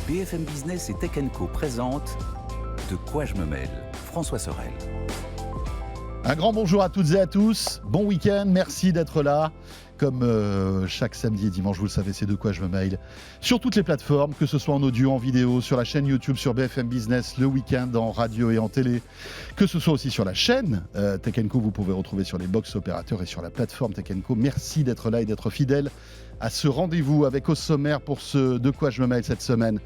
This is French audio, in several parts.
BFM Business et Tech Co présentent De quoi je me mêle, François Sorel. Un grand bonjour à toutes et à tous, bon week-end, merci d'être là. Comme chaque samedi et dimanche, vous le savez, c'est De quoi je me mêle. Sur toutes les plateformes, que ce soit en audio, en vidéo, sur la chaîne YouTube, sur BFM Business, le week-end en radio et en télé, que ce soit aussi sur la chaîne Tech Co, vous pouvez retrouver sur les box opérateurs et sur la plateforme Tech Co. Merci d'être là et d'être fidèle à ce rendez-vous avec au sommaire pour ce De quoi je me mêle cette semaine.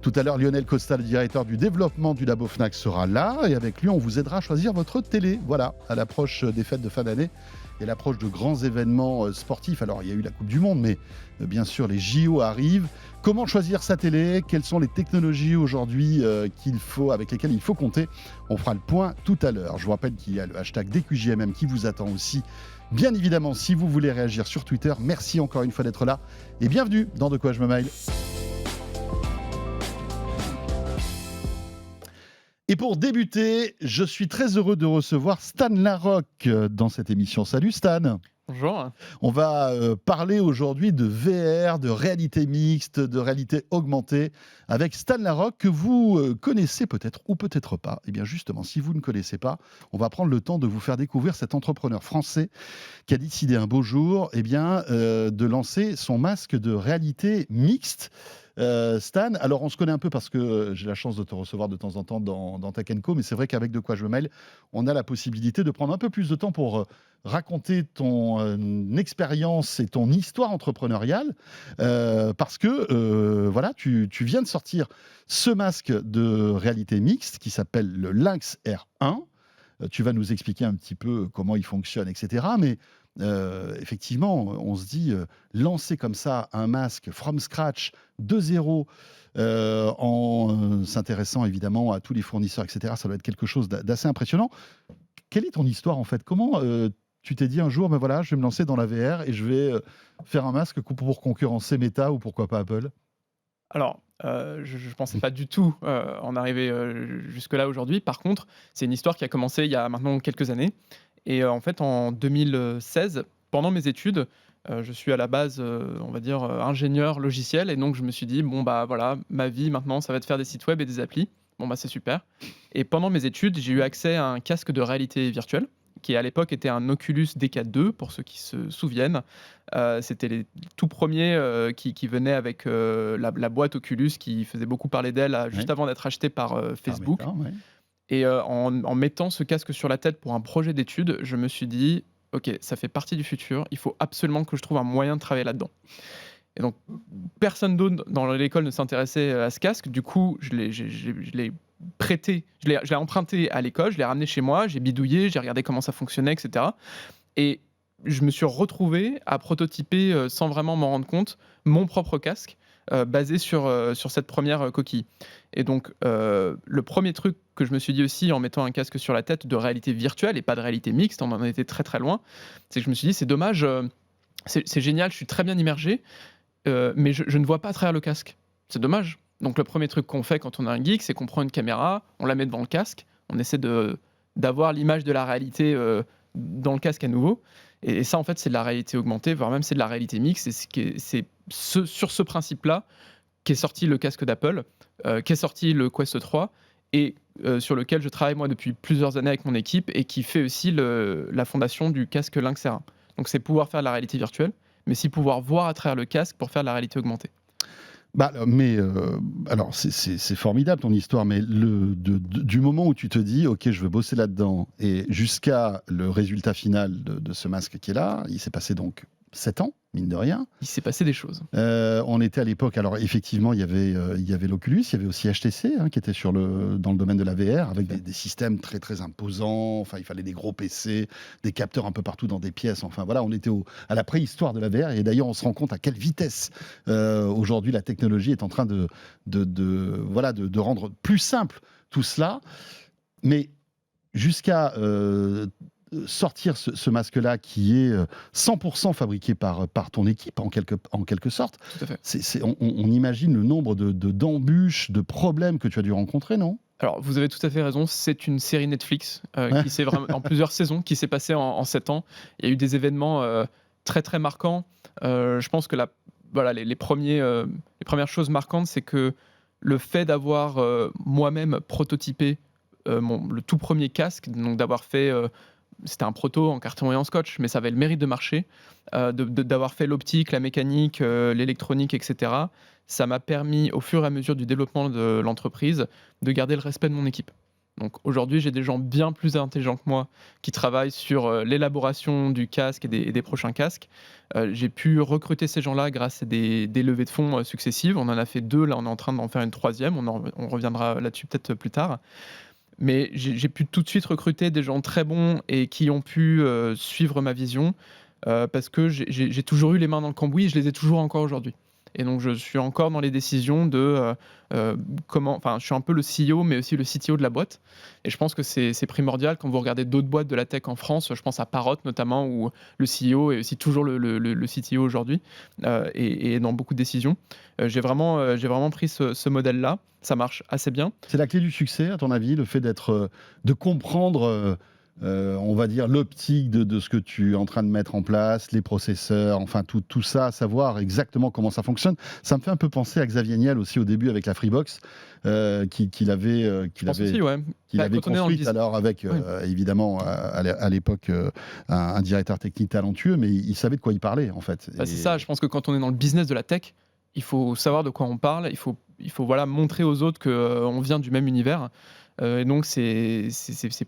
Tout à l'heure, Lionel Costa, le directeur du développement du Labo Fnac, sera là et avec lui, on vous aidera à choisir votre télé. Voilà, à l'approche des fêtes de fin d'année et l'approche de grands événements sportifs. Alors, il y a eu la Coupe du Monde, mais bien sûr, les JO arrivent. Comment choisir sa télé ? Quelles sont les technologies aujourd'hui avec lesquelles il faut compter ? On fera le point tout à l'heure. Je vous rappelle qu'il y a le hashtag DQJMM qui vous attend aussi. Bien évidemment, si vous voulez réagir sur Twitter, merci encore une fois d'être là et bienvenue dans De quoi je me mêle. Et pour débuter, je suis très heureux de recevoir Stan Larocque dans cette émission. Salut Stan. Bonjour. On va parler aujourd'hui de VR, de réalité mixte, de réalité augmentée avec Stan Larocque que vous connaissez peut-être ou peut-être pas. Et bien justement, si vous ne connaissez pas, on va prendre le temps de vous faire découvrir cet entrepreneur français qui a décidé un beau jour de lancer son masque de réalité mixte. Stan, alors on se connaît un peu parce que j'ai la chance de te recevoir de temps en temps dans Tech Co, mais c'est vrai qu'avec De quoi je me mêle, on a la possibilité de prendre un peu plus de temps pour raconter ton expérience et ton histoire entrepreneuriale, parce que voilà, tu viens de sortir ce masque de réalité mixte qui s'appelle le Lynx R1. Tu vas nous expliquer un petit peu comment il fonctionne, etc. Mais effectivement, on se dit, lancer comme ça un masque from scratch, de zéro, en s'intéressant évidemment à tous les fournisseurs, etc., ça doit être quelque chose d'assez impressionnant. Quelle est ton histoire en fait ? Comment tu t'es dit un jour, voilà, je vais me lancer dans la VR et je vais faire un masque pour concurrencer Meta ou pourquoi pas Apple ? Alors, je ne pensais pas du tout en arriver jusque-là aujourd'hui. Par contre, c'est une histoire qui a commencé il y a maintenant quelques années. Et en fait, en 2016, pendant mes études, je suis à la base, on va dire, ingénieur logiciel. Et donc, je me suis dit, bon, bah voilà, ma vie maintenant, ça va être faire des sites web et des applis. Bon, bah c'est super. Et pendant mes études, j'ai eu accès à un casque de réalité virtuelle qui à l'époque était un Oculus DK2, pour ceux qui se souviennent. C'était les tout premiers qui venaient avec la boîte Oculus qui faisait beaucoup parler d'elle juste avant d'être achetée par Facebook. Et en mettant ce casque sur la tête pour un projet d'études, je me suis dit, ok, ça fait partie du futur, il faut absolument que je trouve un moyen de travailler là-dedans. Et donc, personne d'autre dans l'école ne s'intéressait à ce casque. Du coup, je l'ai prêté, je l'ai emprunté à l'école, je l'ai ramené chez moi, j'ai bidouillé, j'ai regardé comment ça fonctionnait, etc. Et je me suis retrouvé à prototyper, sans vraiment m'en rendre compte, mon propre casque, basé sur cette première coquille. Et donc, le premier truc que je me suis dit aussi en mettant un casque sur la tête de réalité virtuelle et pas de réalité mixte, on en était très très loin, c'est que je me suis dit, c'est dommage, c'est génial, je suis très bien immergé, mais je ne vois pas à travers le casque. C'est dommage. Donc le premier truc qu'on fait quand on est un geek, c'est qu'on prend une caméra, on la met devant le casque, on essaie d'avoir l'image de la réalité dans le casque à nouveau. Et ça, en fait, c'est de la réalité augmentée, voire même c'est de la réalité mixte. C'est sur ce principe-là qu'est sorti le casque d'Apple, qu'est sorti le Quest 3, et sur lequel je travaille moi depuis plusieurs années avec mon équipe, et qui fait aussi la fondation du casque Lynx R1. Donc c'est pouvoir faire de la réalité virtuelle, mais aussi pouvoir voir à travers le casque pour faire de la réalité augmentée. Alors c'est formidable ton histoire, mais du moment où tu te dis ok, je veux bosser là-dedans et jusqu'à le résultat final de ce masque qui est là, il s'est passé donc 7 ans, mine de rien. Il s'est passé des choses. On était à l'époque, alors effectivement, il y avait l'Oculus, il y avait aussi HTC qui était dans le domaine de la VR, avec des systèmes très très imposants. Enfin, il fallait des gros PC, des capteurs un peu partout dans des pièces. Enfin voilà, on était à la préhistoire de la VR. Et d'ailleurs, on se rend compte à quelle vitesse aujourd'hui la technologie est en train de rendre plus simple tout cela. Mais jusqu'à sortir ce masque-là qui est 100% fabriqué par ton équipe, en quelque sorte. Tout à fait. On imagine le nombre d'embûches, de problèmes que tu as dû rencontrer, non ? Alors, vous avez tout à fait raison, c'est une série Netflix qui s'est vraiment en plusieurs saisons, qui s'est passée en 7 ans. Il y a eu des événements très très marquants. Je pense que les premières choses marquantes, c'est que le fait d'avoir moi-même prototypé le tout premier casque, donc d'avoir fait, c'était un proto en carton et en scotch, mais ça avait le mérite de marcher, d'avoir fait l'optique, la mécanique, l'électronique, etc. Ça m'a permis, au fur et à mesure du développement de l'entreprise, de garder le respect de mon équipe. Donc aujourd'hui, j'ai des gens bien plus intelligents que moi qui travaillent sur l'élaboration du casque et des prochains casques. J'ai pu recruter ces gens-là grâce à des levées de fonds successives. On en a fait 2, là on est en train d'en faire une 3e, on reviendra là-dessus peut-être plus tard. Mais j'ai pu tout de suite recruter des gens très bons et qui ont pu suivre ma vision parce que j'ai toujours eu les mains dans le cambouis et je les ai toujours encore aujourd'hui. Et donc, je suis encore dans les décisions de comment. Enfin, je suis un peu le CEO, mais aussi le CTO de la boîte. Et je pense que c'est primordial quand vous regardez d'autres boîtes de la tech en France. Je pense à Parrot notamment, où le CEO est aussi toujours le CTO aujourd'hui et dans beaucoup de décisions. J'ai vraiment pris ce modèle-là. Ça marche assez bien. C'est la clé du succès, à ton avis, le fait de comprendre. On va dire l'optique de ce que tu es en train de mettre en place, les processeurs, enfin tout ça, savoir exactement comment ça fonctionne. Ça me fait un peu penser à Xavier Niel aussi au début avec la Freebox qu'il avait construite alors avec évidemment à l'époque un directeur technique talentueux, mais il savait de quoi il parlait en fait. C'est ça, je pense que quand on est dans le business de la tech, il faut savoir de quoi on parle, il faut voilà, montrer aux autres qu'on vient du même univers. Et donc, c'est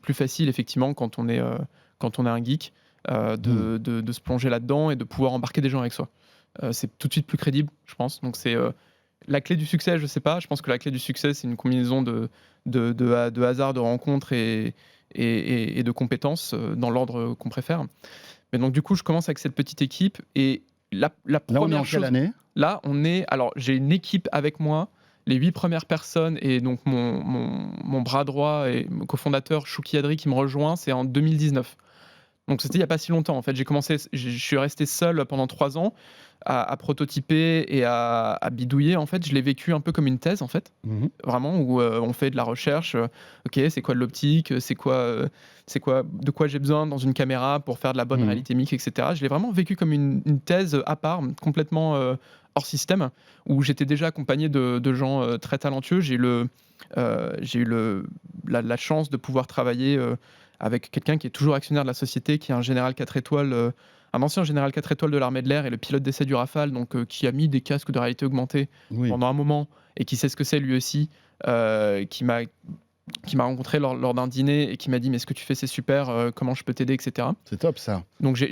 plus facile, effectivement, quand on est un geek, de se plonger là-dedans et de pouvoir embarquer des gens avec soi. C'est tout de suite plus crédible, je pense. Donc, c'est la clé du succès, je ne sais pas. Je pense que la clé du succès, c'est une combinaison de hasard, de rencontres et de compétences dans l'ordre qu'on préfère. Mais donc, du coup, je commence avec cette petite équipe. Et la première là, on est en quelle année ? Là, alors, j'ai une équipe avec moi. Les 8 premières personnes et donc mon bras droit et mon cofondateur Chouki Adri qui me rejoint, c'est en 2019. Donc c'était il n'y a pas si longtemps en fait. Je suis resté seul pendant 3 ans à prototyper et à bidouiller. En fait, je l'ai vécu un peu comme une thèse en fait, vraiment où on fait de la recherche. Ok, c'est quoi de l'optique, de quoi j'ai besoin dans une caméra pour faire de la bonne réalité mix, etc. Je l'ai vraiment vécu comme une thèse à part, complètement hors système, où j'étais déjà accompagné de gens très talentueux. J'ai eu la chance de pouvoir travailler avec quelqu'un qui est toujours actionnaire de la société, qui est un général 4 étoiles, un ancien général 4 étoiles de l'armée de l'air et le pilote d'essai du Rafale, donc qui a mis des casques de réalité augmentée pendant un moment et qui sait ce que c'est lui aussi, qui m'a rencontré lors d'un dîner et qui m'a dit mais ce que tu fais c'est super, comment je peux t'aider, etc. C'est top ça. Donc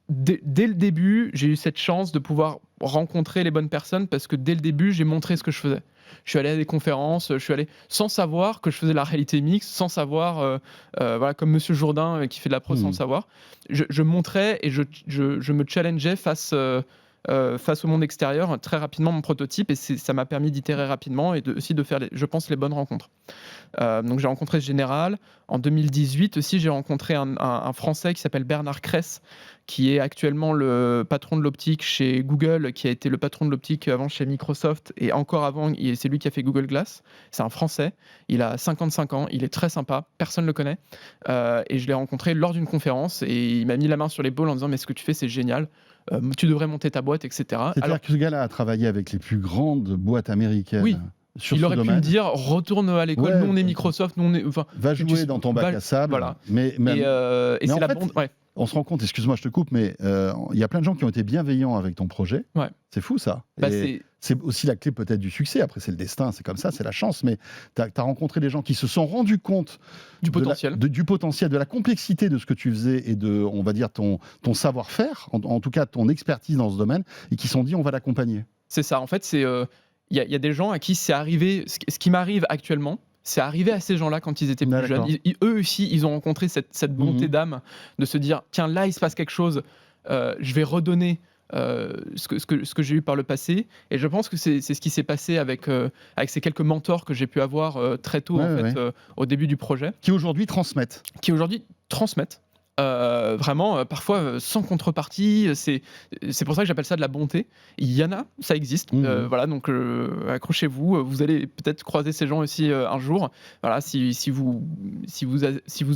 dès le début, j'ai eu cette chance de pouvoir rencontrer les bonnes personnes parce que dès le début, j'ai montré ce que je faisais. Je suis allé à des conférences, je suis allé sans savoir que je faisais la réalité mixte, sans savoir, voilà, comme Monsieur Jourdain qui fait de la pro sans savoir. Je montrais et je me challengeais face au monde extérieur très rapidement mon prototype et ça m'a permis d'itérer rapidement et aussi de faire, je pense, les bonnes rencontres. Donc j'ai rencontré ce général. En 2018 aussi, j'ai rencontré un Français qui s'appelle Bernard Kress, qui est actuellement le patron de l'optique chez Google, qui a été le patron de l'optique avant chez Microsoft et encore avant, c'est lui qui a fait Google Glass. C'est un Français, il a 55 ans, il est très sympa, personne ne le connaît. Et je l'ai rencontré lors d'une conférence et il m'a mis la main sur l'épaule en disant « mais ce que tu fais c'est génial, tu devrais monter ta boîte, etc. » C'est-à-dire que ce gars-là a travaillé avec les plus grandes boîtes américaines. Oui. Il aurait pu me dire retourne à l'école, nous on est Microsoft, nous on est. Va jouer dans ton bac à sable. Voilà. Mais c'est la bonne. On se rend compte, excuse-moi, je te coupe, mais il y a plein de gens qui ont été bienveillants avec ton projet. Ouais. C'est fou ça. C'est aussi la clé peut-être du succès. Après, c'est le destin, c'est comme ça, c'est la chance. Mais tu as rencontré des gens qui se sont rendus compte du potentiel, de la complexité de ce que tu faisais et de, on va dire, ton savoir-faire, en tout cas ton expertise dans ce domaine, et qui se sont dit on va l'accompagner. C'est ça. En fait, c'est il y a des gens à qui c'est arrivé, ce qui m'arrive actuellement. C'est arrivé à ces gens-là quand ils étaient plus jeunes. Eux aussi, ils ont rencontré cette bonté d'âme de se dire tiens, là, il se passe quelque chose, je vais redonner ce que j'ai eu par le passé. Et je pense que c'est ce qui s'est passé avec ces quelques mentors que j'ai pu avoir très tôt, au début du projet. Qui aujourd'hui transmettent. Vraiment, parfois sans contrepartie. C'est pour ça que j'appelle ça de la bonté. Il y en a, ça existe. Voilà, donc accrochez-vous. Vous allez peut-être croiser ces gens aussi un jour. Voilà, si vous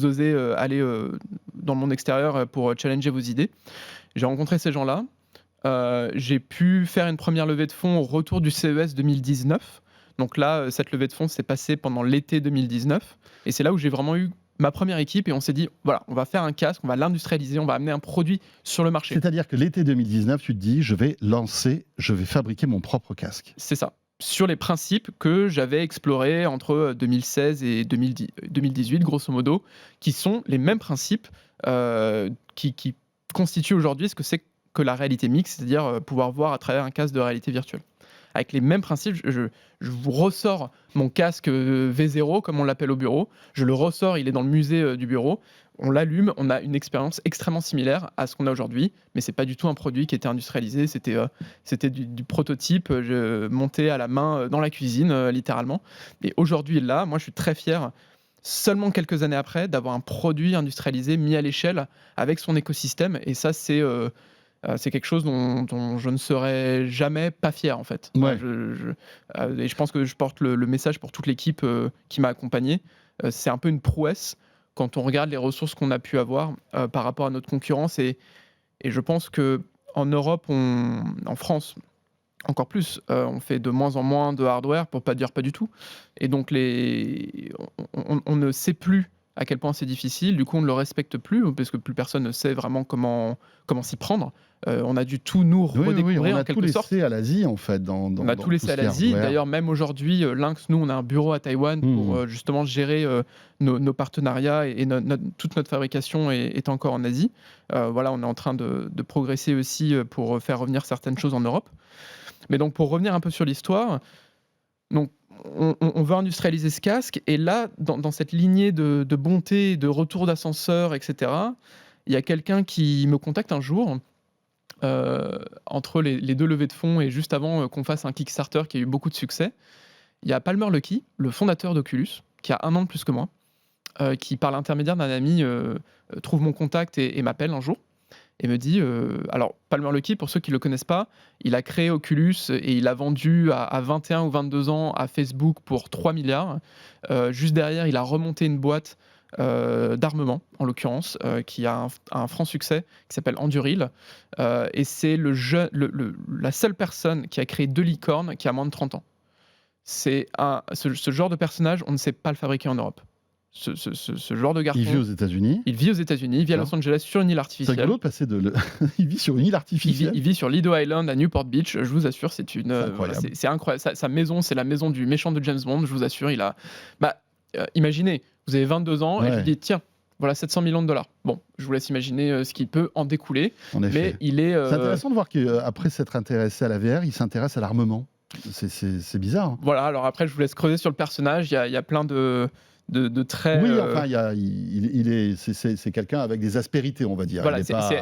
osez aller dans le monde extérieur pour challenger vos idées. J'ai rencontré ces gens-là. J'ai pu faire une première levée de fonds au retour du CES 2019. Donc là, cette levée de fonds s'est passée pendant l'été 2019 et c'est là où j'ai vraiment eu ma première équipe et on s'est dit, voilà, on va faire un casque, on va l'industrialiser, on va amener un produit sur le marché. C'est-à-dire que l'été 2019, tu te dis, je vais fabriquer mon propre casque. C'est ça. Sur les principes que j'avais explorés entre 2016 et 2018, grosso modo, qui sont les mêmes principes qui constituent aujourd'hui ce que c'est que la réalité mixte, c'est-à-dire pouvoir voir à travers un casque de réalité virtuelle. Avec les mêmes principes, je vous ressors mon casque V0, comme on l'appelle au bureau. Je le ressors, il est dans le musée du bureau. On l'allume, on a une expérience extrêmement similaire à ce qu'on a aujourd'hui, mais c'est pas du tout un produit qui était industrialisé. C'était du prototype monté à la main dans la cuisine, littéralement. Et aujourd'hui, là, moi, je suis très fier, seulement quelques années après, d'avoir un produit industrialisé mis à l'échelle avec son écosystème. Et ça, c'est quelque chose dont je ne serais jamais pas fier, en fait. Ouais. Et je pense que je porte le message pour toute l'équipe qui m'a accompagné. C'est un peu une prouesse quand on regarde les ressources qu'on a pu avoir par rapport à notre concurrence. Et je pense qu'en Europe, en France, encore plus, on fait de moins en moins de hardware, pour pas dire pas du tout. Et donc, on ne sait plus à quel point c'est difficile. Du coup, on ne le respecte plus, parce que plus personne ne sait vraiment comment s'y prendre. On a dû tout nous redécouvrir, on en a tout quelque sorte. laissé à l'Asie, en fait. On a tout laissé à l'Asie. D'ailleurs, même aujourd'hui, Lynx, nous, on a un bureau à Taïwan pour justement gérer nos partenariats et toute notre fabrication est encore en Asie. Voilà, on est en train de progresser aussi pour faire revenir certaines choses en Europe. Mais donc, pour revenir un peu sur l'histoire, donc, on veut industrialiser ce casque. Et là, dans cette lignée de bonté, de retour d'ascenseur, etc., il y a quelqu'un qui me contacte un jour, entre les deux levées de fonds et juste avant qu'on fasse un Kickstarter qui a eu beaucoup de succès. Il y a Palmer Luckey, le fondateur d'Oculus, qui a 1 an de plus que moi, qui, par l'intermédiaire d'un ami, trouve mon contact et m'appelle un jour et me dit... alors, Palmer Luckey, pour ceux qui ne le connaissent pas, il a créé Oculus et il a vendu à 21 ou 22 ans à Facebook pour 3 milliards. Juste derrière, il a remonté une boîte d'armement, en l'occurrence, qui a un franc succès, qui s'appelle Anduril. Et c'est la seule personne qui a créé 2 licornes qui a moins de 30 ans. Ce genre de personnage, on ne sait pas le fabriquer en Europe. Ce genre de garçon. Il vit aux États-Unis. Il vit aux États-unis, il vit à Los Angeles sur une île artificielle. C'est rigolo de passer il vit sur une île artificielle. Il vit sur Lido Island à Newport Beach. Je vous assure, c'est incroyable. C'est incroyable. Sa maison, c'est la maison du méchant de James Bond. Je vous assure, il a. Imaginez, vous avez 22 ans et je lui dis tiens, voilà 700 millions de dollars. Bon, je vous laisse imaginer ce qui peut en découler. En effet. Mais c'est intéressant de voir qu'après s'être intéressé à la VR, il s'intéresse à l'armement. C'est bizarre. Hein. Voilà. Alors après, je vous laisse creuser sur le personnage. Il y a plein de traits. Oui, enfin, c'est quelqu'un avec des aspérités, on va dire. Voilà,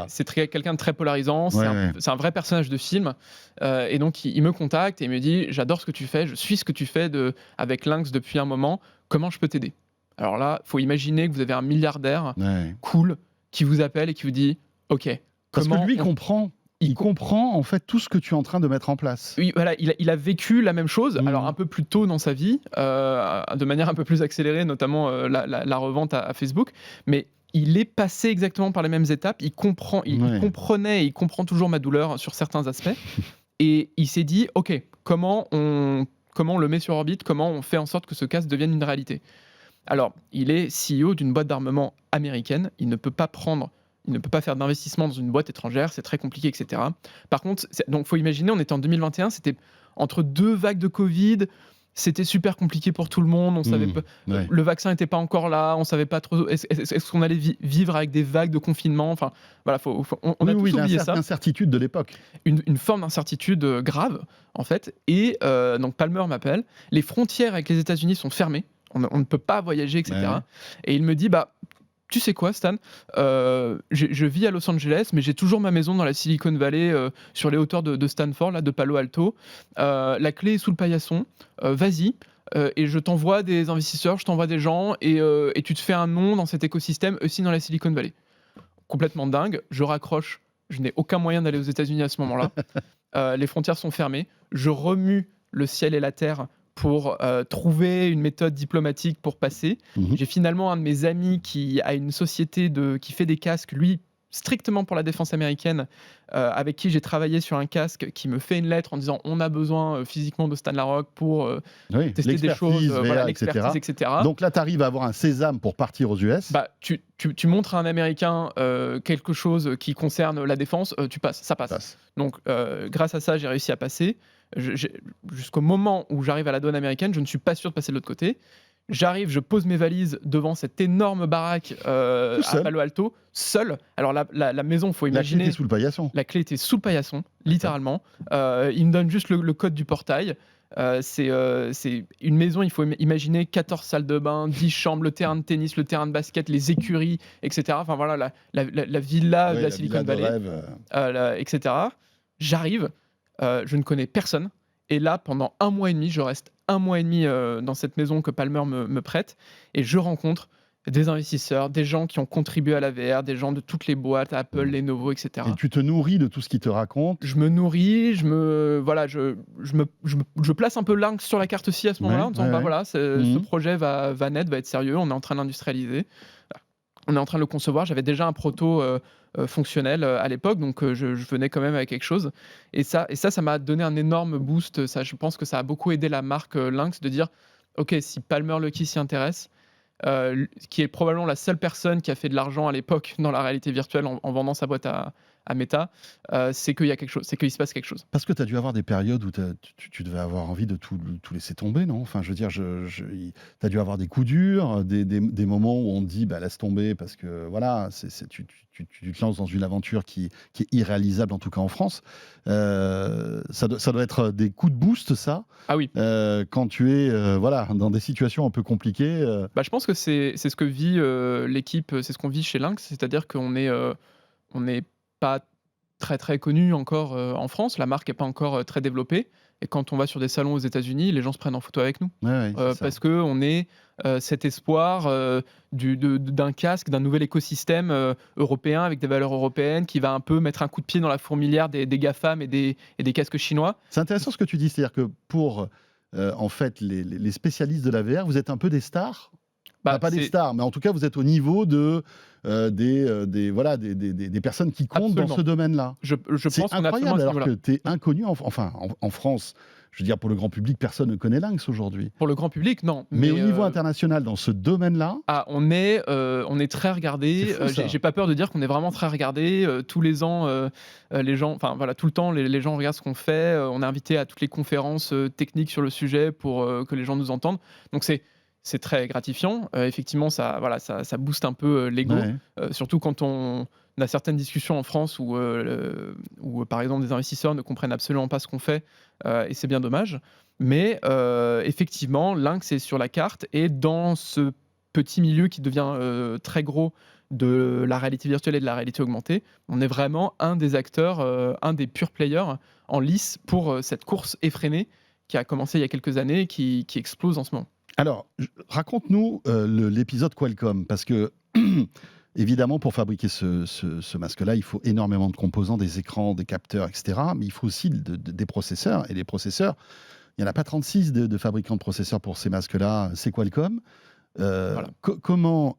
c'est quelqu'un de très polarisant. C'est un vrai personnage de film. Et donc, il me contacte et il me dit j'adore ce que tu fais, je suis ce que tu fais avec Lynx depuis un moment. Comment je peux t'aider ? Alors là, il faut imaginer que vous avez un milliardaire cool qui vous appelle et qui vous dit ok. Parce que lui comprend. Il comprend en fait tout ce que tu es en train de mettre en place. Oui, voilà, il a vécu la même chose, alors un peu plus tôt dans sa vie, de manière un peu plus accélérée, notamment la revente à Facebook, mais il est passé exactement par les mêmes étapes, il comprenait et il comprend toujours ma douleur sur certains aspects, et il s'est dit, ok, comment on le met sur orbite, comment on fait en sorte que ce casque devienne une réalité. Alors, il est CEO d'une boîte d'armement américaine, il ne peut pas faire d'investissement dans une boîte étrangère, c'est très compliqué, etc. Par contre, donc faut imaginer, on était en 2021, c'était entre 2 vagues de Covid, c'était super compliqué pour tout le monde, on savait pas, le vaccin n'était pas encore là, on savait pas trop, est-ce qu'on allait vivre avec des vagues de confinement, enfin voilà, on a tous oublié ça. L'incertitude de l'époque. Une forme d'incertitude grave, en fait, et donc Palmer m'appelle, les frontières avec les États-Unis sont fermées, on ne peut pas voyager, etc. Et il me dit, tu sais quoi, Stan, je vis à Los Angeles, mais j'ai toujours ma maison dans la Silicon Valley, sur les hauteurs de Stanford, là, de Palo Alto. La clé est sous le paillasson. Vas-y, et je t'envoie des investisseurs, je t'envoie des gens, et tu te fais un nom dans cet écosystème, aussi dans la Silicon Valley. Complètement dingue. Je raccroche. Je n'ai aucun moyen d'aller aux États-Unis à ce moment-là. Les frontières sont fermées. Je remue le ciel et la terre pour trouver une méthode diplomatique pour passer. J'ai finalement un de mes amis qui a une société qui fait des casques. Lui, strictement pour la défense américaine, avec qui j'ai travaillé sur un casque, qui me fait une lettre en disant on a besoin physiquement de Stan Larocque pour Oui, tester des choses, l'expertise, VR, l'expertise, etc. Donc là, tu arrives à avoir un sésame pour partir aux US. Bah, tu montres à un Américain quelque chose qui concerne la défense, ça passe. Donc, grâce à ça, j'ai réussi à passer. Jusqu'au moment où j'arrive à la douane américaine, je ne suis pas sûr de passer de l'autre côté. J'arrive, je pose mes valises devant cette énorme baraque à Palo Alto, seul. Alors la maison, faut imaginer. La clé était sous le paillasson. La clé était sous le paillasson, littéralement. Il me donne juste le code du portail. C'est une maison, il faut imaginer 14 salles de bain, 10 chambres, le terrain de tennis, le terrain de basket, les écuries, etc. Enfin voilà, la villa de la Silicon Valley, etc. J'arrive, je ne connais personne. Et là, pendant 1 mois et demi, je reste 1 mois et demi dans cette maison que Palmer me prête. Et je rencontre des investisseurs, des gens qui ont contribué à la VR, des gens de toutes les boîtes, Apple, Lenovo, etc. Et tu te nourris de tout ce qu'ils te racontent. Je me nourris, je place un peu Lynx sur la carte aussi à ce moment-là, en disant ce projet va naître, va être sérieux, on est en train d'industrialiser. On est en train de le concevoir. J'avais déjà un proto fonctionnel à l'époque, donc je venais quand même avec quelque chose. Et ça m'a donné un énorme boost. Ça, je pense que ça a beaucoup aidé la marque Lynx de dire, ok, si Palmer Luckey s'y intéresse, qui est probablement la seule personne qui a fait de l'argent à l'époque dans la réalité virtuelle en vendant sa boîte à Meta, c'est qu'il y a quelque chose, c'est qu'il se passe quelque chose. Parce que tu as dû avoir des périodes où tu devais avoir envie de tout laisser tomber, non? Enfin, je veux dire, tu as dû avoir des coups durs, des moments où on te dit, bah, laisse tomber, parce que voilà, tu te lances dans une aventure qui est irréalisable, en tout cas en France. Ça doit être des coups de boost, ça. Ah oui. Quand tu es dans des situations un peu compliquées. Je pense que c'est ce que vit l'équipe, c'est ce qu'on vit chez Lynx, c'est-à-dire qu'on n'est pas très très connu encore en France, la marque n'est pas encore très développée, et quand on va sur des salons aux États-Unis, les gens se prennent en photo avec nous, parce que on est cet espoir d'un casque, d'un nouvel écosystème européen avec des valeurs européennes qui va un peu mettre un coup de pied dans la fourmilière des GAFAM et des casques chinois. C'est intéressant ce que tu dis, c'est-à-dire que pour en fait les spécialistes de la VR, vous êtes un peu des stars. Pas des stars, mais en tout cas, vous êtes au niveau des personnes qui comptent Absolument. Dans ce domaine-là. Je C'est pense qu'on a incroyable, alors que tu es inconnu. En France, je veux dire, pour le grand public, personne ne connaît Lynx aujourd'hui. Pour le grand public, non. Mais au niveau international, dans ce domaine-là... on est très regardé. J'ai pas peur de dire qu'on est vraiment très regardé. Tous les ans, les gens... Enfin, voilà, tout le temps, les gens regardent ce qu'on fait. On est invité à toutes les conférences techniques sur le sujet pour que les gens nous entendent. Donc, c'est très gratifiant. Effectivement, ça booste un peu l'ego, surtout quand on a certaines discussions en France où par exemple, des investisseurs ne comprennent absolument pas ce qu'on fait, et c'est bien dommage. Mais effectivement, Lynx est sur la carte, et dans ce petit milieu qui devient très gros de la réalité virtuelle et de la réalité augmentée, on est vraiment un des acteurs, un des pure players en lice pour cette course effrénée qui a commencé il y a quelques années et qui explose en ce moment. Alors, raconte-nous l'épisode Qualcomm, parce que, évidemment, pour fabriquer ce masque-là, il faut énormément de composants, des écrans, des capteurs, etc. Mais il faut aussi des processeurs. Et les processeurs, il n'y en a pas 36 de fabricants de processeurs pour ces masques-là. C'est Qualcomm. Comment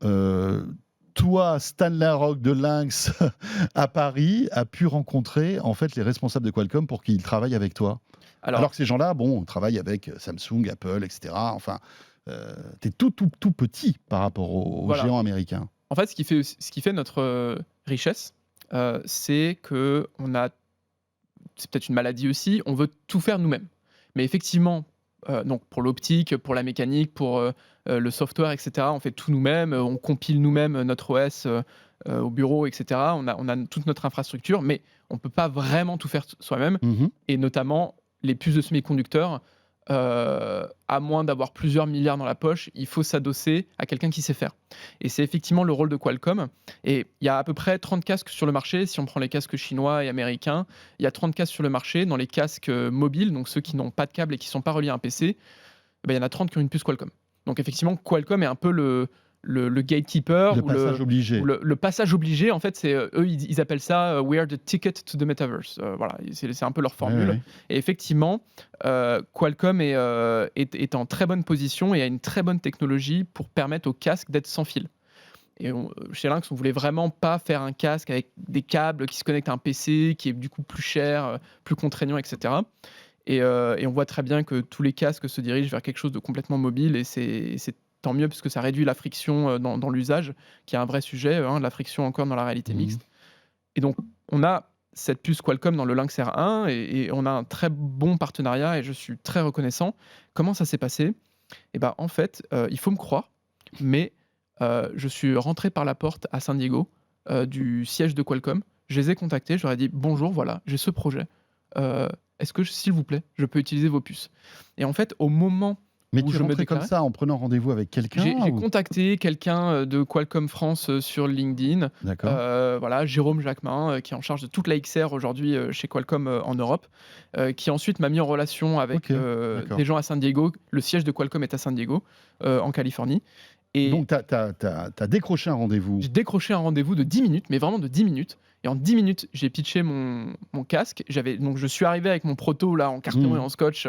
toi, Stan Larocque de Lynx à Paris, a pu rencontrer en fait les responsables de Qualcomm pour qu'ils travaillent avec toi? Alors que ces gens-là, travaillent avec Samsung, Apple, etc. Enfin, t'es tout petit par rapport aux géants américains. En fait, ce qui fait notre richesse, c'est que c'est peut-être une maladie aussi, on veut tout faire nous-mêmes. Mais effectivement, donc pour l'optique, pour la mécanique, pour le software, etc., on fait tout nous-mêmes, on compile nous-mêmes notre OS au bureau, etc. On a toute notre infrastructure, mais on ne peut pas vraiment tout faire soi-même, et notamment les puces de semi-conducteurs, à moins d'avoir plusieurs milliards dans la poche, il faut s'adosser à quelqu'un qui sait faire. Et c'est effectivement le rôle de Qualcomm. Et il y a à peu près 30 casques sur le marché. Si on prend les casques chinois et américains, il y a 30 casques sur le marché. Dans les casques mobiles, donc ceux qui n'ont pas de câble et qui ne sont pas reliés à un PC, il y en a 30 qui ont une puce Qualcomm. Donc effectivement, Qualcomm est un peu le gatekeeper, le passage obligé. En fait, c'est eux, ils appellent ça we are the ticket to the metaverse. Voilà, c'est un peu leur formule. Oui. Et effectivement, Qualcomm est en très bonne position et a une très bonne technologie pour permettre au casque d'être sans fil. Chez Lynx, on voulait vraiment pas faire un casque avec des câbles qui se connectent à un PC, qui est du coup plus cher, plus contraignant, etc. Et on voit très bien que tous les casques se dirigent vers quelque chose de complètement mobile, et c'est tant mieux parce que ça réduit la friction dans l'usage, qui est un vrai sujet, la friction encore dans la réalité Mhm. mixte. Et donc, on a cette puce Qualcomm dans le Lynx R1 et on a un très bon partenariat et je suis très reconnaissant. Comment ça s'est passé? Et ben, en fait, il faut me croire, mais je suis rentré par la porte à San Diego du siège de Qualcomm. Je les ai contactés, je leur ai dit: «Bonjour, voilà, j'ai ce projet. Est-ce que, s'il vous plaît, je peux utiliser vos puces?» Et en fait, au moment Mais où tu es je me rentré comme déclarais, ça en prenant rendez-vous avec quelqu'un j'ai ou... contacté quelqu'un de Qualcomm France sur LinkedIn, D'accord. voilà, Jérôme Jacquemin, qui est en charge de toute la XR aujourd'hui chez Qualcomm en Europe, qui ensuite m'a mis en relation avec Ok, d'accord. des gens à San Diego. Le siège de Qualcomm est à San Diego, en Californie. Et Donc, tu as décroché un rendez-vous. j'ai décroché un rendez-vous de 10 minutes, mais vraiment de 10 minutes. Et en 10 minutes, j'ai pitché mon casque. Donc je suis arrivé avec mon proto là, en carton et Mhm. en scotch.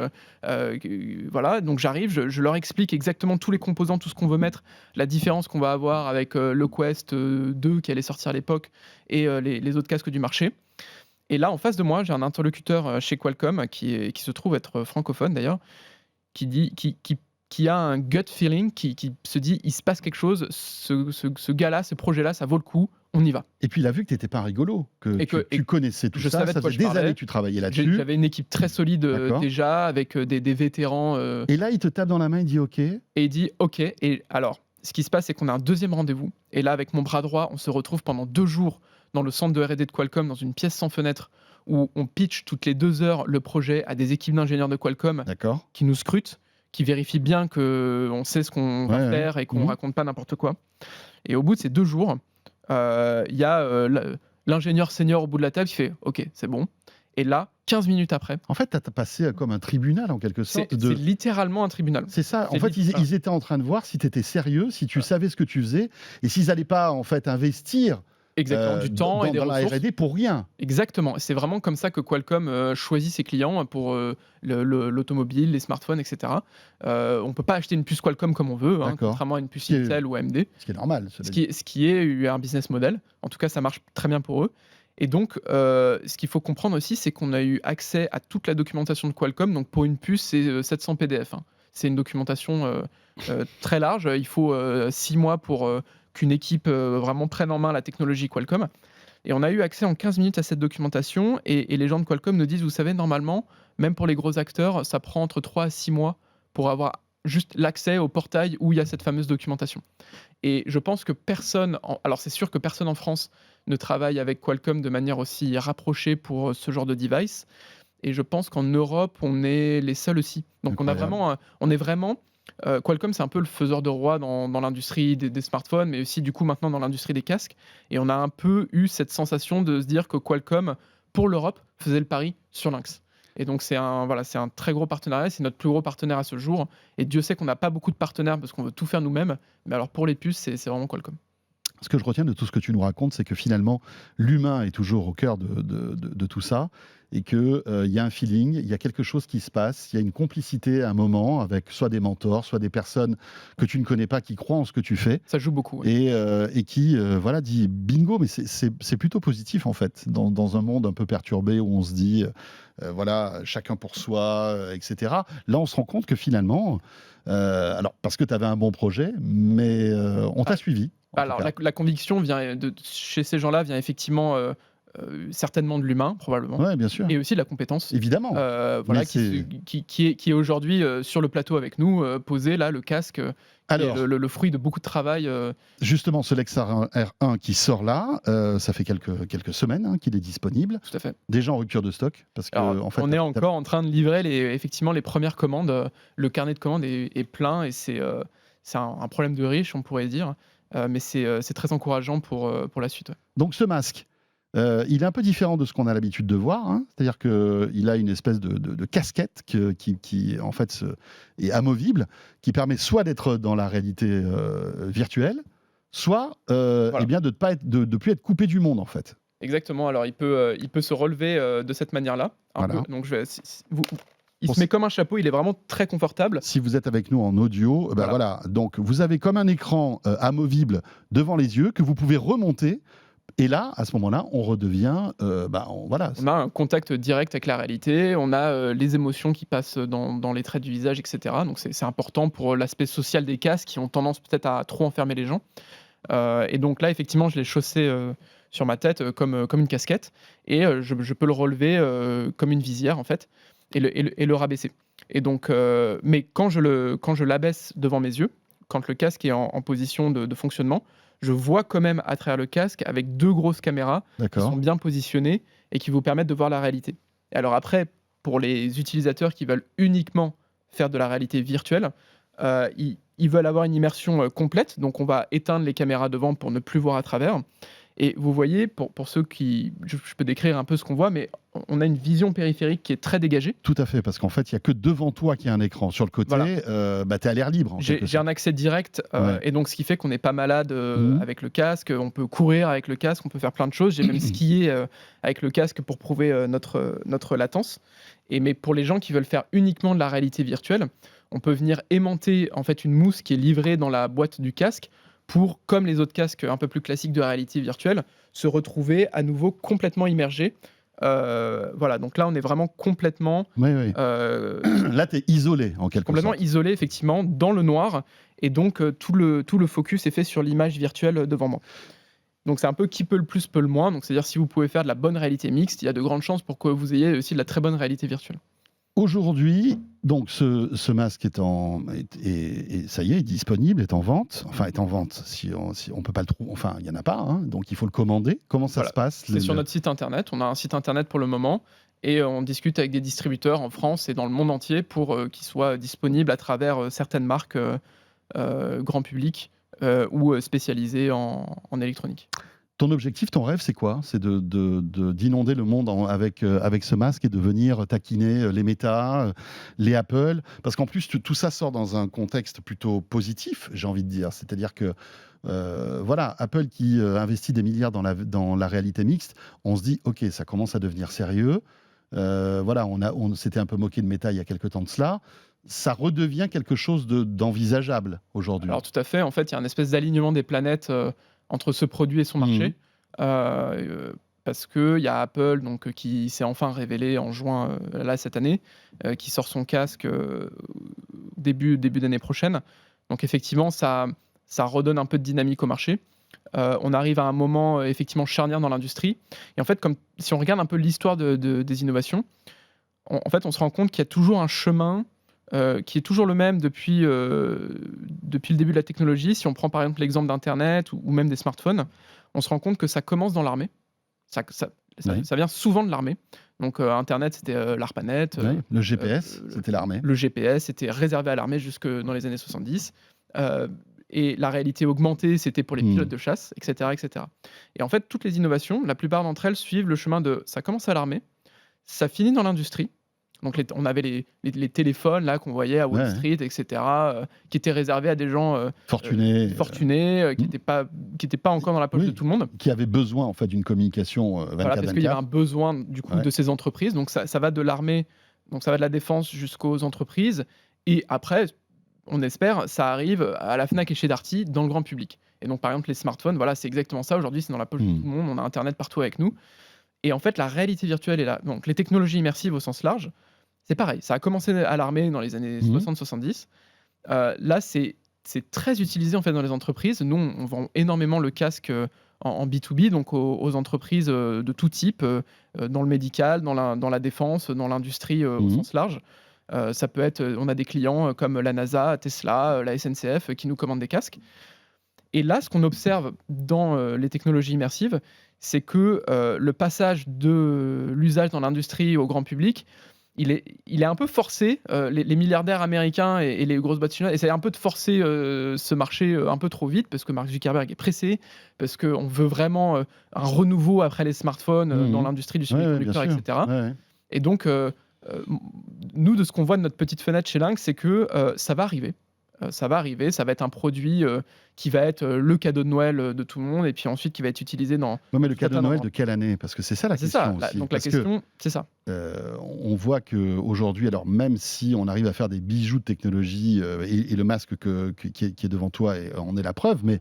Voilà, donc j'arrive, je leur explique exactement tous les composants, tout ce qu'on veut mettre, la différence qu'on va avoir avec le Quest 2 qui allait sortir à l'époque et les autres casques du marché. Et là, en face de moi, j'ai un interlocuteur chez Qualcomm qui se trouve être francophone d'ailleurs, qui a un gut feeling, qui se dit: «Il se passe quelque chose, ce gars-là, ce projet-là, ça vaut le coup, on y va». Et puis il a vu que tu n'étais pas rigolo, que Et que tu connaissais tout je ça, savais de ça quoi faisait je des années parlais. que tu travaillais là-dessus. J'avais une équipe très solide, D'accord. déjà avec, des vétérans, Et là, il te tape dans la main, il dit OK. et il dit: «OK». Et alors, ce qui se passe, c'est qu'on a un deuxième rendez-vous et là, avec mon bras droit, on se retrouve pendant 2 jours dans le centre de R&D de Qualcomm, dans une pièce sans fenêtre où on pitch toutes les 2 heures le projet à des équipes d'ingénieurs de Qualcomm D'accord. qui nous scrutent, qui vérifient bien qu'on sait ce qu'on va Ouais, ouais. faire et qu'on Mhm. raconte pas n'importe quoi. Et au bout de ces 2 jours, il y a, l'ingénieur senior au bout de la table qui fait: «OK, c'est bon». Et là, 15 minutes après, En fait, tu as passé comme un tribunal en quelque sorte. c'est littéralement un tribunal. C'est ça. En C'est fait, voilà. ils étaient en train de voir si tu étais sérieux, si tu savais ce que tu faisais, et s'ils n'allaient pas en fait investir Exactement, du temps et des dans la ressources. R&D pour rien. Exactement. C'est vraiment comme ça que Qualcomm choisit ses clients pour l'automobile, les smartphones, etc. On ne peut pas acheter une puce Qualcomm comme on veut, D'accord. contrairement à une puce Ce qui est- Intel ou AMD. Ce qui est normal. Cela dit. Ce qui est un business model. En tout cas, ça marche très bien pour eux. Et donc, ce qu'il faut comprendre aussi, c'est qu'on a eu accès à toute la documentation de Qualcomm. Donc, pour une puce, c'est 700 PDF. C'est une documentation très large. Il faut 6 mois pour qu'une équipe vraiment prenne en main la technologie Qualcomm. Et on a eu accès en 15 minutes à cette documentation. Et les gens de Qualcomm nous disent: vous savez, normalement, même pour les gros acteurs, ça prend entre 3 à 6 mois pour avoir juste l'accès au portail où il y a cette fameuse documentation. Et je pense que alors c'est sûr que personne en France ne travaille avec Qualcomm de manière aussi rapprochée pour ce genre de device. Et je pense qu'en Europe, on est les seuls aussi. Donc Incroyable. on est vraiment Qualcomm, c'est un peu le faiseur de roi dans l'industrie des smartphones, mais aussi du coup maintenant dans l'industrie des casques. Et on a un peu eu cette sensation de se dire que Qualcomm, pour l'Europe, faisait le pari sur Lynx. Et donc c'est un très gros partenariat, c'est notre plus gros partenaire à ce jour. Et Dieu sait qu'on n'a pas beaucoup de partenaires parce qu'on veut tout faire nous-mêmes. Mais alors pour les puces, c'est vraiment Qualcomm. Ce que je retiens de tout ce que tu nous racontes, c'est que finalement, l'humain est toujours au cœur de tout ça, et qu'il y a un feeling, il y a quelque chose qui se passe, il y a une complicité à un moment avec soit des mentors, soit des personnes que tu ne connais pas qui croient en ce que tu fais, Ça joue beaucoup. Ouais. et qui voilà, dit bingo. Mais c'est plutôt positif en fait, dans un monde un peu perturbé où on se dit voilà, chacun pour soi, etc. Là, on se rend compte que finalement, alors parce que tu avais un bon projet, mais on t'a suivi. En tout Alors cas. la conviction chez ces gens-là vient effectivement certainement de l'humain, probablement, Ouais, bien sûr. et aussi de la compétence. Évidemment. Voilà, Mais c'est... qui est aujourd'hui sur le plateau avec nous, posé là, le casque, qui est Alors, le fruit de beaucoup de travail. justement, ce Lex R1 qui sort là, ça fait quelques semaines qu'il est disponible. Tout à fait. Déjà en rupture de stock, parce que Alors, en fait, on est encore en train de livrer effectivement les premières commandes. Le carnet de commandes est plein et c'est un problème de riche, on pourrait dire. Mais c'est très encourageant pour la suite. Ouais. donc ce masque, il est un peu différent de ce qu'on a l'habitude de voir, hein. C'est-à-dire qu'il a une espèce de casquette qui en fait est amovible, qui permet soit d'être dans la réalité virtuelle, soit Voilà. eh bien de plus être coupé du monde en fait. Exactement. Alors, il peut se relever de cette manière-là. Voilà. Donc, Il se met comme un chapeau, il est vraiment très confortable. Si vous êtes avec nous en audio, voilà. Donc vous avez comme un écran amovible devant les yeux que vous pouvez remonter. Et là, à ce moment-là, on redevient, voilà. On a un contact direct avec la réalité, on a les émotions qui passent dans les traits du visage, etc. Donc c'est important pour l'aspect social des casques qui ont tendance peut-être à trop enfermer les gens. Et donc là, effectivement, je l'ai chaussé sur ma tête comme une casquette, et je peux le relever comme une visière en fait, et le rabaisser. Et donc, mais quand je l'abaisse devant mes yeux, quand le casque est en position de fonctionnement, je vois quand même à travers le casque avec 2 grosses caméras qui sont bien positionnées et qui vous permettent de voir la réalité. Et alors après, pour les utilisateurs qui veulent uniquement faire de la réalité virtuelle, ils veulent avoir une immersion complète, donc on va éteindre les caméras devant pour ne plus voir à travers. Et vous voyez, pour ceux qui... Je peux décrire un peu ce qu'on voit, mais on a une vision périphérique qui est très dégagée. Tout à fait, parce qu'en fait, il n'y a que devant toi qu'il y a un écran. Sur le côté, voilà. Tu es à l'air libre. J'ai un accès direct, et donc ce qui fait qu'on n'est pas malade avec le casque. On peut courir avec le casque, on peut faire plein de choses. J'ai même skié avec le casque pour prouver notre latence. Mais pour les gens qui veulent faire uniquement de la réalité virtuelle, on peut venir aimanter en fait une mousse qui est livrée dans la boîte du casque pour, comme les autres casques un peu plus classiques de réalité virtuelle, se retrouver à nouveau complètement immergé. Voilà, donc là on est vraiment complètement... Là tu es isolé en quelque complètement sorte. Isolé effectivement dans le noir, et donc tout le focus est fait sur l'image virtuelle devant moi. Donc c'est un peu qui peut le plus peut le moins, donc c'est-à-dire si vous pouvez faire de la bonne réalité mixte, il y a de grandes chances pour que vous ayez aussi de la très bonne réalité virtuelle. Aujourd'hui, donc ce masque ça y est, est disponible, est en vente. Enfin, est en vente. Si on peut pas le trouver, enfin, il y en a pas, hein, donc il faut le commander. Comment ça se passe? C'est sur notre site internet. On a un site internet pour le moment, et on discute avec des distributeurs en France et dans le monde entier pour qu'il soit disponible à travers certaines marques grand public ou spécialisées en électronique. Ton objectif, ton rêve, c'est quoi? C'est d'inonder le monde avec ce masque et de venir taquiner les Meta, les Apple. Parce qu'en plus, tout ça sort dans un contexte plutôt positif, j'ai envie de dire. C'est-à-dire que, voilà, Apple qui investit des milliards dans la réalité mixte, on se dit, OK, ça commence à devenir sérieux. Voilà, on s'était un peu moqué de Meta il y a quelques temps de cela. Ça redevient quelque chose d'envisageable aujourd'hui. Alors tout à fait. En fait, il y a une espèce d'alignement des planètes entre ce produit et son marché, parce qu'il y a Apple qui s'est enfin révélé en juin là, cette année, qui sort son casque début d'année prochaine. Donc effectivement, ça redonne un peu de dynamique au marché. On arrive à un moment effectivement charnière dans l'industrie. Et en fait, comme si on regarde un peu l'histoire des innovations, en fait, on se rend compte qu'il y a toujours un chemin qui est toujours le même depuis le début de la technologie. Si on prend par exemple l'exemple d'Internet ou même des smartphones, on se rend compte que ça commence dans l'armée. Ça vient souvent de l'armée. Donc Internet, c'était l'ARPANET. Le GPS, c'était l'armée. Le GPS était réservé à l'armée jusque dans les années 70. Et la réalité augmentée, c'était pour les pilotes de chasse, etc., etc. Et en fait, toutes les innovations, la plupart d'entre elles suivent le chemin de... Ça commence à l'armée, ça finit dans l'industrie. Donc on avait les téléphones là qu'on voyait à Wall Street, etc., qui étaient réservés à des gens fortunés, qui n'étaient pas encore dans la poche de tout le monde. Qui avaient besoin en fait d'une communication 24/24. Voilà, parce qu'il y avait un besoin du coup de ces entreprises. Donc ça va de l'armée, donc ça va de la défense jusqu'aux entreprises. Et après, on espère, ça arrive à la Fnac et chez Darty dans le grand public. Et donc par exemple les smartphones, voilà, c'est exactement ça. Aujourd'hui, c'est dans la poche de tout le monde. On a Internet partout avec nous. Et en fait, la réalité virtuelle est là. Donc les technologies immersives au sens large, c'est pareil, ça a commencé à l'armée dans les années 60-70. Là, c'est très utilisé en fait dans les entreprises. Nous, on vend énormément le casque en B2B, donc aux entreprises de tout type, dans le médical, dans la défense, dans l'industrie au sens large. Ça peut être, on a des clients comme la NASA, Tesla, la SNCF qui nous commandent des casques. Et là, ce qu'on observe dans les technologies immersives, c'est que le passage de l'usage dans l'industrie au grand public, il est un peu forcé. Les milliardaires américains et les grosses boîtes chinoises essaient un peu de forcer ce marché un peu trop vite, parce que Mark Zuckerberg est pressé, parce qu'on veut vraiment un renouveau après les smartphones dans l'industrie du semi-conducteur, etc. Et donc, nous, de ce qu'on voit de notre petite fenêtre chez Lynx, c'est que ça va arriver. Ça va arriver, ça va être un produit qui va être le cadeau de Noël de tout le monde et puis ensuite qui va être utilisé dans Ouais, mais le cadeau de certains Noël endroits. de quelle année? Parce que c'est ça la C'est ça, question aussi. donc la Parce que question, c'est ça. On voit qu'aujourd'hui, alors même si on arrive à faire des bijoux de technologie, et le masque qui est devant toi en est la preuve, mais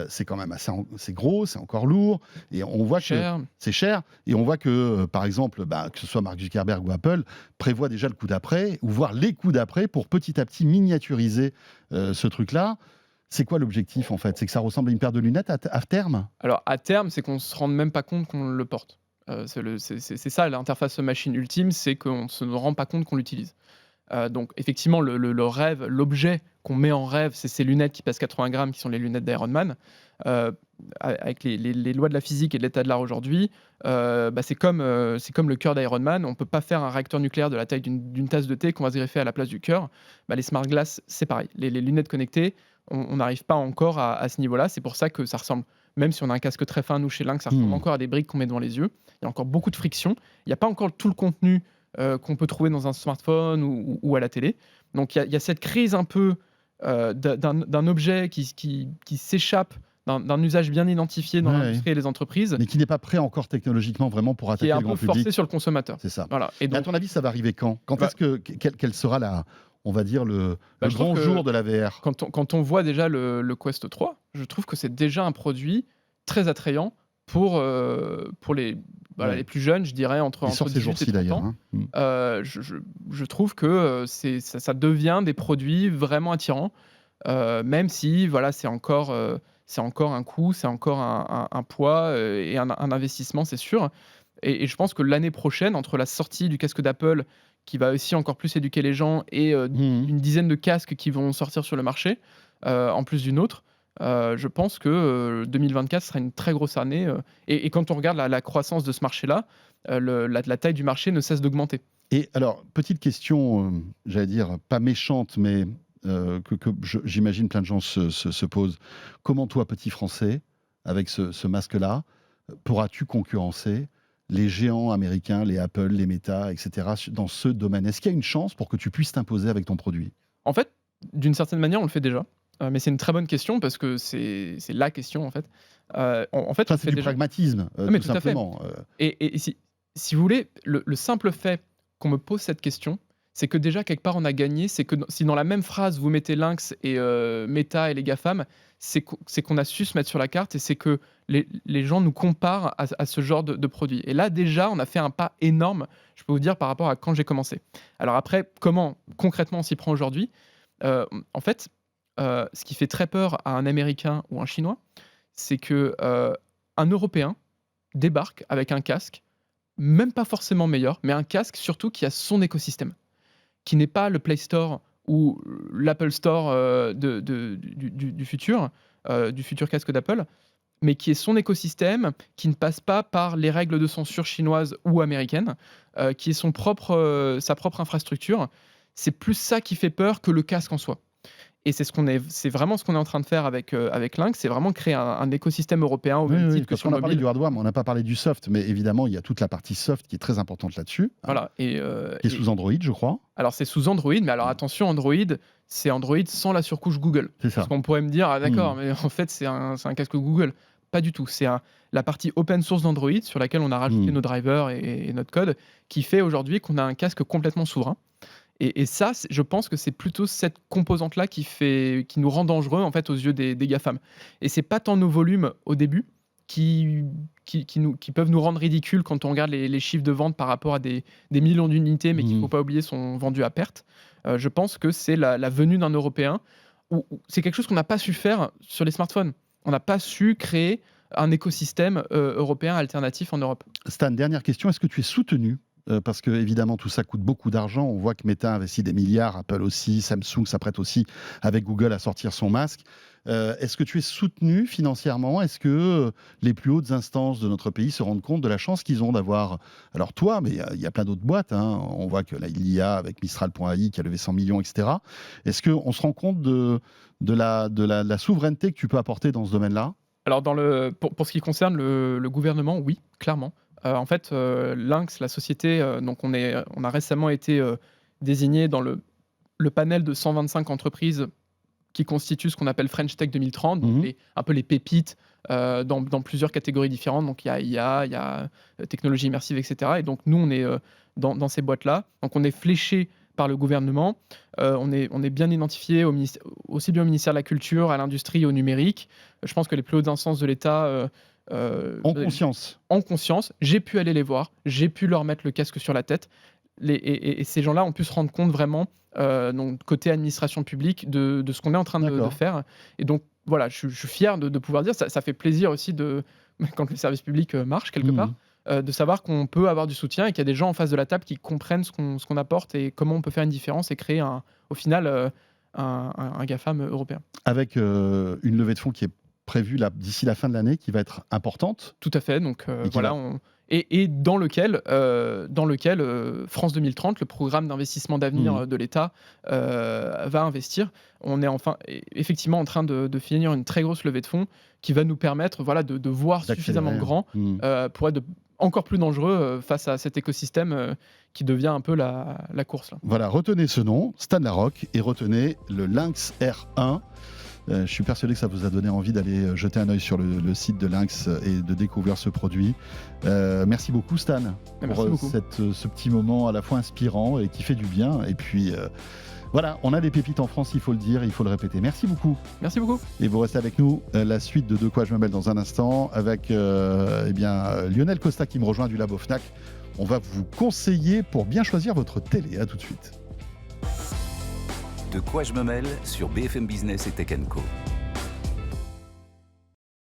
c'est quand même c'est gros, c'est encore lourd, et on voit que Cher. c'est cher, et on voit que, par exemple, que ce soit Mark Zuckerberg ou Apple, prévoit déjà le coup d'après, ou voire les coups d'après, pour petit à petit miniaturiser ce truc-là. C'est quoi l'objectif, en fait? C'est que ça ressemble à une paire de lunettes à terme? Alors à terme, c'est qu'on se rende même pas compte qu'on le porte. C'est ça l'interface machine ultime, c'est qu'on ne se rend pas compte qu'on l'utilise. Donc effectivement, le rêve, l'objet qu'on met en rêve, c'est ces lunettes qui pèsent 80 grammes, qui sont les lunettes d'Iron Man. Avec les lois de la physique et de l'état de l'art aujourd'hui, c'est comme le cœur d'Iron Man. On ne peut pas faire un réacteur nucléaire de la taille d'une tasse de thé qu'on va se greffer à la place du cœur. Les smart glass, c'est pareil. Les lunettes connectées, on n'arrive pas encore à ce niveau-là. C'est pour ça que ça ressemble, même si on a un casque très fin, nous, chez Lynx, ça ressemble encore à des briques qu'on met devant les yeux. Il y a encore beaucoup de friction. Il n'y a pas encore tout le contenu qu'on peut trouver dans un smartphone ou à la télé. Donc il y a cette crise un peu d'un objet qui s'échappe d'un usage bien identifié dans Ouais, l'industrie et les entreprises, mais qui n'est pas prêt encore technologiquement vraiment pour qui attaquer est un le peu grand forcé public. sur le consommateur. C'est ça. Voilà. Et Mais à donc, ton avis, ça va arriver quand? Quand Bah- est-ce quel sera on va dire, le je trouve grand que jour de la VR? quand on voit déjà le Quest 3, je trouve que c'est déjà un produit très attrayant pour les, Ouais. les plus jeunes, je dirais, entre Il sort ces 18 et jours-ci 30 d'ailleurs. ans. Hein. Je trouve que ça devient des produits vraiment attirants, même si c'est encore un coût, c'est encore un poids et un investissement, c'est sûr. Et je pense que l'année prochaine, entre la sortie du casque d'Apple, qui va aussi encore plus éduquer les gens, et Mhm. une dizaine de casques qui vont sortir sur le marché, en plus d'une autre, je pense que 2024 sera une très grosse année. Et quand on regarde la croissance de ce marché-là, la taille du marché ne cesse d'augmenter. Et alors, petite question, j'allais dire, pas méchante, mais que j'imagine plein de gens se posent. Comment toi, petit Français, avec ce masque-là, pourras-tu concurrencer les géants américains, les Apple, les Meta, etc., dans ce domaine? Est-ce qu'il y a une chance pour que tu puisses t'imposer avec ton produit? En fait, d'une certaine manière, on le fait déjà. Mais c'est une très bonne question parce que c'est la question, en fait. En fait, on Ça, le c'est fait du déjà. pragmatisme, Mais tout tout à fait. simplement. Et si vous voulez, le simple fait qu'on me pose cette question, c'est que déjà, quelque part, on a gagné. C'est que si dans la même phrase, vous mettez Lynx et Meta et les GAFAM, c'est qu'on a su se mettre sur la carte, et c'est que les gens nous comparent à ce genre de produit. Et là, déjà, on a fait un pas énorme, je peux vous dire, par rapport à quand j'ai commencé. Alors après, comment concrètement on s'y prend aujourd'hui? En fait, ce qui fait très peur à un Américain ou un Chinois, c'est que un Européen débarque avec un casque, même pas forcément meilleur, mais un casque surtout qui a son écosystème, qui n'est pas le Play Store ou l'Apple Store du futur casque d'Apple, mais qui est son écosystème, qui ne passe pas par les règles de censure chinoises ou américaines, qui est sa propre infrastructure. C'est plus ça qui fait peur que le casque en soi. Et c'est vraiment ce qu'on est en train de faire avec Lynx, c'est vraiment créer un écosystème européen au Oui, même oui, titre que parce sur qu'on le a parlé mobile. du hardware, mais on n'a pas parlé du soft. Mais évidemment, il y a toute la partie soft qui est très importante là-dessus, hein, Voilà. qui est sous Android, je crois. Alors c'est sous Android, mais alors attention, Android, c'est Android sans la surcouche Google. C'est ça. Parce qu'on pourrait me dire, ah d'accord, mais en fait c'est un casque Google. Pas du tout. C'est la partie open source d'Android sur laquelle on a rajouté nos drivers et notre code, qui fait aujourd'hui qu'on a un casque complètement souverain. Et ça, je pense que c'est plutôt cette composante-là qui nous rend dangereux en fait aux yeux des GAFAM. Et c'est pas tant nos volumes au début qui peuvent nous rendre ridicules quand on regarde les chiffres de vente par rapport à des millions d'unités, mais qu'il ne faut pas oublier sont vendus à perte. Je pense que c'est la venue d'un Européen, où c'est quelque chose qu'on n'a pas su faire sur les smartphones. On n'a pas su créer un écosystème européen alternatif en Europe. Stan, dernière question. Est-ce que tu es soutenu parce que évidemment tout ça coûte beaucoup d'argent. On voit que Meta investit des milliards, Apple aussi, Samsung s'apprête aussi avec Google à sortir son masque. Est-ce que tu es soutenu financièrement? Est-ce que les plus hautes instances de notre pays se rendent compte de la chance qu'ils ont d'avoir, alors toi, mais il y a plein d'autres boîtes, hein. On voit que là, il y a avec Mistral.ai qui a levé 100 millions, etc. Est-ce qu'on se rend compte de la souveraineté que tu peux apporter dans ce domaine-là? Alors pour ce qui concerne le gouvernement, oui, clairement. En fait, Lynx, la société, donc on a récemment été désigné dans le panel de 125 entreprises qui constituent ce qu'on appelle French Tech 2030, donc un peu les pépites dans plusieurs catégories différentes. Donc il y a IA, il y a technologie immersive, etc. Et donc nous, on est dans ces boîtes-là. Donc on est fléché par le gouvernement. On est bien identifié aussi bien au ministère de la Culture, à l'industrie, au numérique. Je pense que les plus hautes instances de l'État En conscience. En conscience. J'ai pu aller les voir, j'ai pu leur mettre le casque sur la tête. Et ces gens-là ont pu se rendre compte vraiment, donc côté administration publique, de ce qu'on est en train de faire. Et donc voilà, je suis fier de pouvoir dire, ça fait plaisir aussi quand le service public marche quelque part, de savoir qu'on peut avoir du soutien et qu'il y a des gens en face de la table qui comprennent ce qu'on apporte et comment on peut faire une différence et créer au final un GAFAM européen. Avec une levée de fonds qui est prévue d'ici la fin de l'année, qui va être importante. Tout à fait. Donc voilà, et dans lequel France 2030, le programme d'investissement d'avenir de l'État, va investir. On est effectivement en train de finir une très grosse levée de fonds qui va nous permettre de voir suffisamment grand pour être encore plus dangereux face à cet écosystème qui devient un peu la course. Là. Voilà, retenez ce nom, Stan Larocque, et retenez le Lynx R1. Je suis persuadé que ça vous a donné envie d'aller jeter un œil sur le site de Lynx et de découvrir ce produit. Merci beaucoup Stan pour ce petit moment à la fois inspirant et qui fait du bien. Et puis voilà, on a des pépites en France, il faut le dire, il faut le répéter. Merci beaucoup. Merci beaucoup. Et vous restez avec nous, la suite de quoi je me mêle dans un instant avec Lionel Costa qui me rejoint du Labo Fnac. On va vous conseiller pour bien choisir votre télé. À tout de suite. De quoi je me mêle sur BFM Business et Tech & Co.